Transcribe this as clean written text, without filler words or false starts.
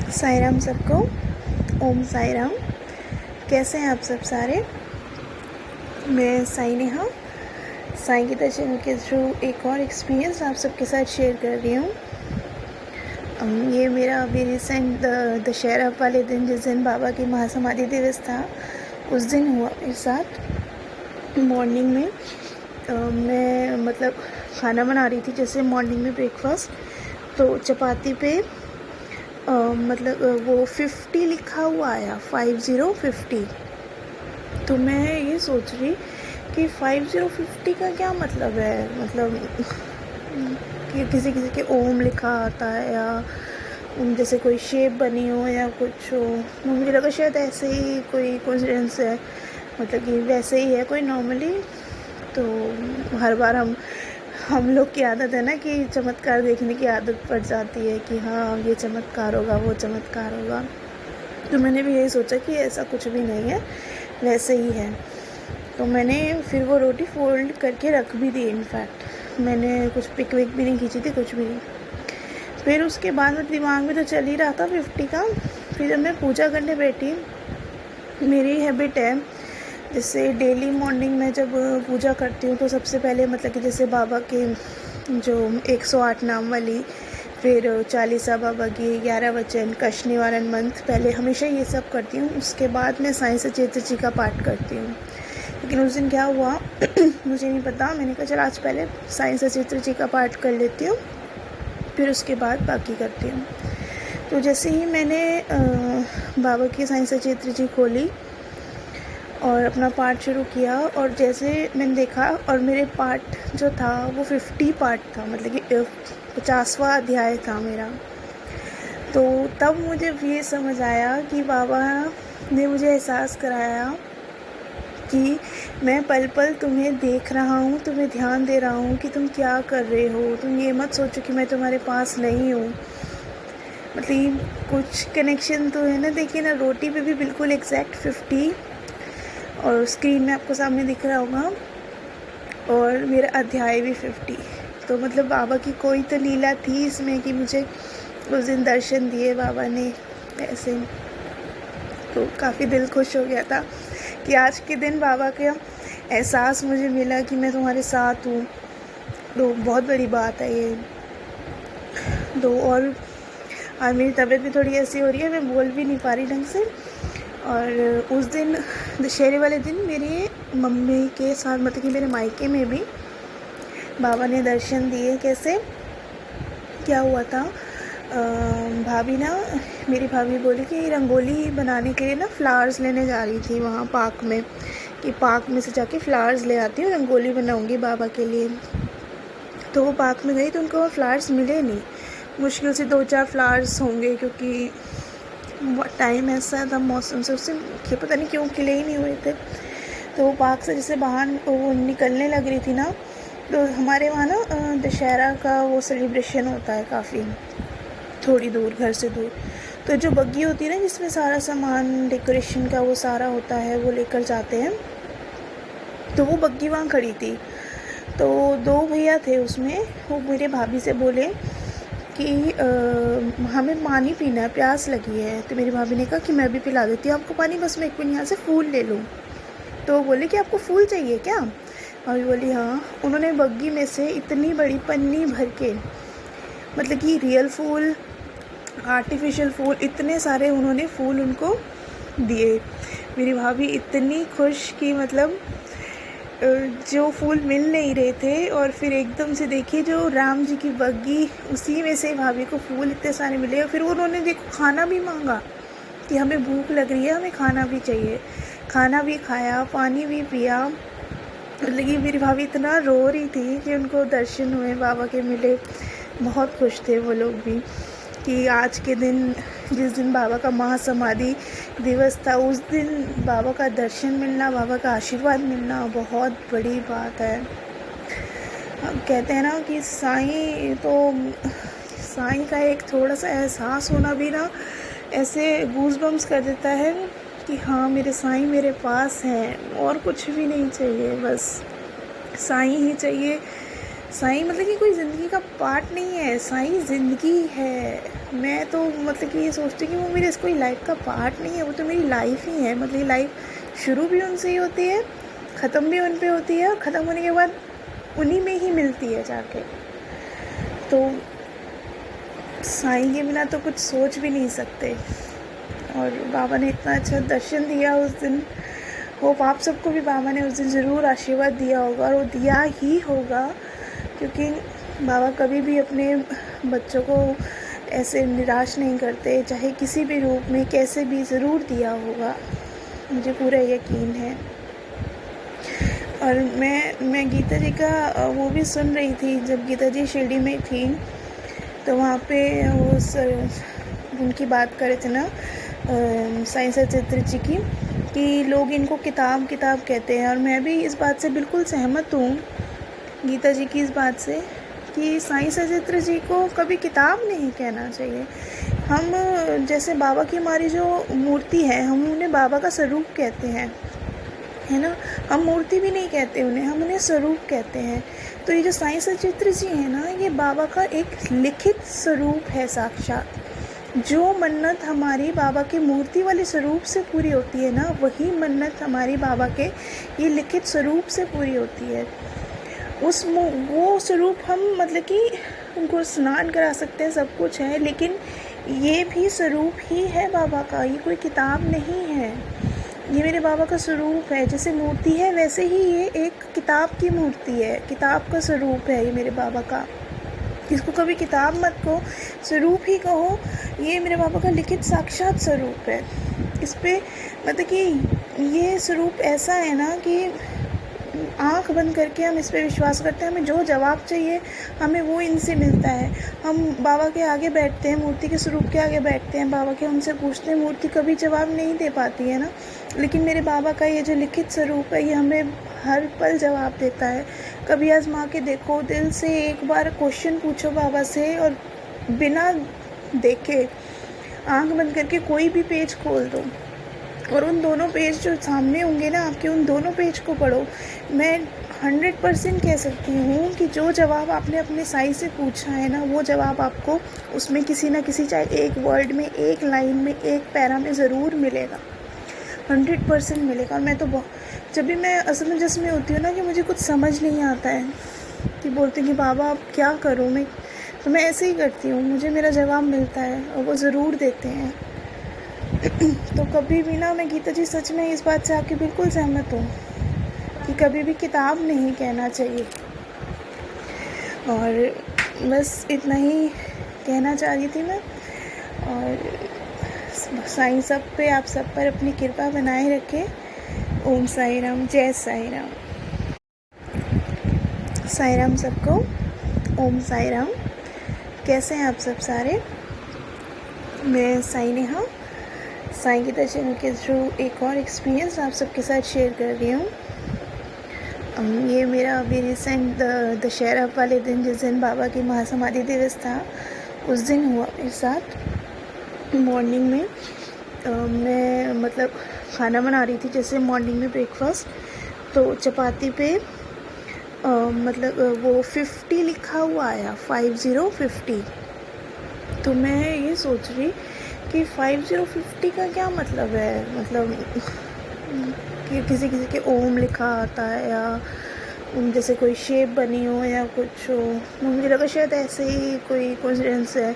साई राम सबको। ओम साई राम। कैसे हैं आप सब सारे। मैं साई नेहा साई गीता चैनल के थ्रू एक और एक्सपीरियंस आप सबके साथ शेयर कर रही हूँ। ये मेरा अभी रिसेंट दशहरा वाले दिन, जिस दिन बाबा की महासमाधि दिवस था, उस दिन हुआ मेरे साथ। मॉर्निंग में मैं मतलब खाना बना रही थी, जैसे मॉर्निंग में ब्रेकफास्ट, तो चपाती पे मतलब वो 50 लिखा हुआ आया, 5050। तो मैं ये सोच रही कि 5050 का क्या मतलब है, मतलब कि किसी किसी के ओम लिखा आता है या जैसे कोई शेप बनी हो या कुछ हो। मुझे लगा शायद ऐसे ही कोई कोइंसिडेंस है, मतलब कि वैसे ही है कोई नॉर्मली। तो हर बार हम लोग की आदत है ना कि चमत्कार देखने की आदत पड़ जाती है कि हाँ ये चमत्कार होगा, वो चमत्कार होगा। तो मैंने भी यही सोचा कि ऐसा कुछ भी नहीं है, वैसे ही है। तो मैंने फिर वो रोटी फोल्ड करके रख भी दी। इनफैक्ट मैंने कुछ पिक विक भी नहीं खींची थी, कुछ भी नहीं। फिर उसके बाद में दिमाग में तो चल ही रहा था 50 का। फिर जब मैं पूजा करने बैठी, मेरी हैबिट है जैसे डेली मॉर्निंग में जब पूजा करती हूँ तो सबसे पहले मतलब कि जैसे बाबा के जो 108 नाम वाली, फिर चालीसा बाबा की, 11 वचन, कष्ट निवारण मंत्र, पहले हमेशा ये सब करती हूँ। उसके बाद मैं साई सचेत जी का पाठ करती हूँ। लेकिन उस दिन क्या हुआ मुझे नहीं पता। मैंने कहा चल आज पहले साई सचेत जी का पाठ कर लेती हूँ, फिर उसके बाद बाकी करती हूँ। तो जैसे ही मैंने बाबा की साई सचेत जी खोली और अपना पाठ शुरू किया, और जैसे मैंने देखा, और मेरे पाठ जो था वो 50 पाठ था, मतलब कि 50वां अध्याय था मेरा। तो तब मुझे ये समझ आया कि बाबा ने मुझे एहसास कराया कि मैं पल पल तुम्हें देख रहा हूँ, तुम्हें ध्यान दे रहा हूँ कि तुम क्या कर रहे हो। तुम ये मत सोचो कि मैं तुम्हारे पास नहीं हूँ। मतलब कुछ कनेक्शन तो है ना। देखिए ना, रोटी पे भी बिल्कुल एग्जैक्ट 50, और स्क्रीन में आपको सामने दिख रहा होगा, और मेरा अध्याय भी 50। तो मतलब बाबा की कोई तो लीला थी इसमें कि मुझे उस दिन दर्शन दिए बाबा ने ऐसे। तो काफ़ी दिल खुश हो गया था कि आज के दिन बाबा का एहसास मुझे मिला कि मैं तुम्हारे साथ हूँ। तो बहुत बड़ी बात है ये। तो और मेरी तबीयत भी थोड़ी ऐसी हो रही है, मैं बोल भी नहीं पा रही ढंग से। और उस दिन दशहरे वाले दिन मेरी मम्मी के साथ, मतलब कि मेरे मायके में भी बाबा ने दर्शन दिए। कैसे क्या हुआ था, भाभी ना, मेरी भाभी बोली कि रंगोली बनाने के लिए ना फ्लावर्स लेने जा रही थी वहाँ पार्क में, कि पार्क में से जाके फ्लावर्स ले आती हूँ, रंगोली बनाऊँगी बाबा के लिए। तो वो पार्क में गई तो उनको वो फ्लावर्स मिले नहीं। मुश्किल से 2-4 फ्लावर्स होंगे, क्योंकि टाइम ऐसा था, मौसम से उससे पता नहीं क्यों खिले ही नहीं हुए थे। तो वो पार्क से जैसे बाहर वो निकलने लग रही थी ना, तो हमारे वहाँ ना दशहरा का वो सेलिब्रेशन होता है काफ़ी थोड़ी दूर, घर से दूर। तो जो बग्गी होती है ना, जिसमें सारा सामान डेकोरेशन का वो सारा होता है, वो लेकर जाते हैं। तो वो बग्गी वहाँ खड़ी थी। तो 2 भैया थे उसमें। वो मेरे भाभी से बोले कि हमें पानी पीना है, प्यास लगी है। तो मेरी भाभी ने कहा कि मैं भी पिला देती हूँ आपको पानी, बस मैं 1 मिनट यहाँ से फूल ले लूँ। तो वो बोले कि आपको फूल चाहिए क्या। भाभी बोली हाँ। उन्होंने बग्गी में से इतनी बड़ी पन्नी भर के, मतलब कि रियल फूल, आर्टिफिशियल फूल, इतने सारे उन्होंने फूल उनको दिए। मेरी भाभी इतनी खुश कि मतलब जो फूल मिल नहीं रहे थे, और फिर एकदम से देखिए जो राम जी की बग्गी, उसी में से भाभी को फूल इतने सारे मिले। और फिर उन्होंने देखो खाना भी मांगा कि हमें भूख लग रही है, हमें खाना भी चाहिए। खाना भी खाया, पानी भी पिया। मतलब कि मेरी भाभी इतना रो रही थी कि उनको दर्शन हुए, बाबा के मिले। बहुत खुश थे वो लोग भी कि आज के दिन, जिस दिन बाबा का महासमाधि दिवस था, उस दिन बाबा का दर्शन मिलना, बाबा का आशीर्वाद मिलना बहुत बड़ी बात है। हम कहते हैं ना कि साईं का एक थोड़ा सा एहसास होना भी ना ऐसे गूज़बम्स कर देता है कि हाँ मेरे साईं मेरे पास हैं, और कुछ भी नहीं चाहिए, बस साईं ही चाहिए। साईं मतलब कि कोई ज़िंदगी का पार्ट नहीं है, साईं ज़िंदगी है। मैं तो मतलब कि ये सोचती हूँ कि वो मेरे कोई लाइफ का पार्ट नहीं है, वो तो मेरी लाइफ ही है। मतलब ये लाइफ शुरू भी उनसे ही होती है, ख़त्म भी उन पे होती है, और ख़त्म होने के बाद उन्हीं में ही मिलती है जाके। तो साईं के बिना तो कुछ सोच भी नहीं सकते। और बाबा ने इतना अच्छा दर्शन दिया उस दिन। होप आप सबको भी बाबा ने उस दिन ज़रूर आशीर्वाद दिया होगा, और वो दिया ही होगा, क्योंकि बाबा कभी भी अपने बच्चों को ऐसे निराश नहीं करते, चाहे किसी भी रूप में कैसे भी ज़रूर दिया होगा, मुझे पूरा यकीन है। और मैं गीता जी का वो भी सुन रही थी, जब गीता जी शिरडी में थी, तो वहाँ पे वो उनकी बात कर रहे थे ना, साईं सचित्र जी की, कि लोग इनको किताब किताब कहते हैं। और मैं भी इस बात से बिल्कुल सहमत हूँ, गीता जी की इस बात से, कि साईं सचित्र जी को कभी किताब नहीं कहना चाहिए। हम जैसे बाबा की हमारी जो मूर्ति है, हम उन्हें बाबा का स्वरूप कहते हैं, है ना। हम मूर्ति भी नहीं कहते उन्हें, हम उन्हें स्वरूप कहते हैं। तो ये जो साईं सचित्र जी है ना, ये बाबा का एक लिखित स्वरूप है साक्षात। जो मन्नत हमारी बाबा की मूर्ति वाले स्वरूप से पूरी होती है ना, वही मन्नत हमारी बाबा के ये लिखित स्वरूप से पूरी होती है। वो स्वरूप हम मतलब कि उनको स्नान करा सकते हैं, सब कुछ है, लेकिन ये भी स्वरूप ही है बाबा का, ये कोई किताब नहीं है। ये मेरे बाबा का स्वरूप है। जैसे मूर्ति है वैसे ही ये एक किताब की मूर्ति है, किताब का स्वरूप है ये मेरे बाबा का। इसको कभी किताब मत कहो, स्वरूप ही कहो। ये मेरे बाबा का लिखित साक्षात स्वरूप है। इस पे मतलब कि ये स्वरूप ऐसा है ना कि आँख बंद करके हम इस पे विश्वास करते हैं। हमें जो जवाब चाहिए हमें वो इनसे मिलता है। हम बाबा के आगे बैठते हैं, मूर्ति के स्वरूप के आगे बैठते हैं, बाबा के उनसे पूछते हैं, मूर्ति कभी जवाब नहीं दे पाती है ना, लेकिन मेरे बाबा का ये जो लिखित स्वरूप है ये हमें हर पल जवाब देता है। कभी आजमा के देखो, दिल से एक बार क्वेश्चन पूछो बाबा से, और बिना देखे आँख बंद करके कोई भी पेज खोल दो, और उन दोनों पेज जो सामने होंगे ना आपके, उन दोनों पेज को पढ़ो। मैं 100% कह सकती हूँ कि जो जवाब आपने अपने साईं से पूछा है ना, वो जवाब आपको उसमें किसी ना किसी, चाहे एक वर्ड में, एक लाइन में, एक पैरा में ज़रूर मिलेगा, 100% मिलेगा। और मैं तो जब भी मैं असमंजस में होती हूँ ना, कि मुझे कुछ समझ नहीं आता है, कि बोलती हूँ कि बाबा अब क्या करूँ मैं, तो मैं ऐसे ही करती हूँ, मुझे मेरा जवाब मिलता है, और वो ज़रूर देते हैं। तो कभी भी ना, मैं गीता जी सच में इस बात से आपकी बिल्कुल सहमत हूँ कि कभी भी किताब नहीं कहना चाहिए। और बस इतना ही कहना चाह रही थी मैं। और साईं सब पे, आप सब पर अपनी कृपा बनाए रखे। ओम साई राम, जय साई राम। साई राम सबको, ओम साई राम। कैसे हैं आप सब सारे? मैं साई नेहा, साईं गीता चैनल के थ्रू एक और एक्सपीरियंस आप सबके साथ शेयर कर रही हूँ। ये मेरा अभी रिसेंट दशहरा वाले दिन, जिस दिन बाबा की महासमाधि दिवस था, उस दिन हुआ मेरे साथ। मॉर्निंग में मैं मतलब खाना बना रही थी, जैसे मॉर्निंग में ब्रेकफास्ट, तो चपाती पे मतलब वो 50 लिखा हुआ आया, 5050। तो मैं ये सोच रही कि 5050 का क्या मतलब है, मतलब कि किसी किसी के ओम लिखा आता है, या जैसे कोई शेप बनी हो या कुछ हो। मुझे लगा शायद ऐसे ही कोई कोइंसिडेंस है।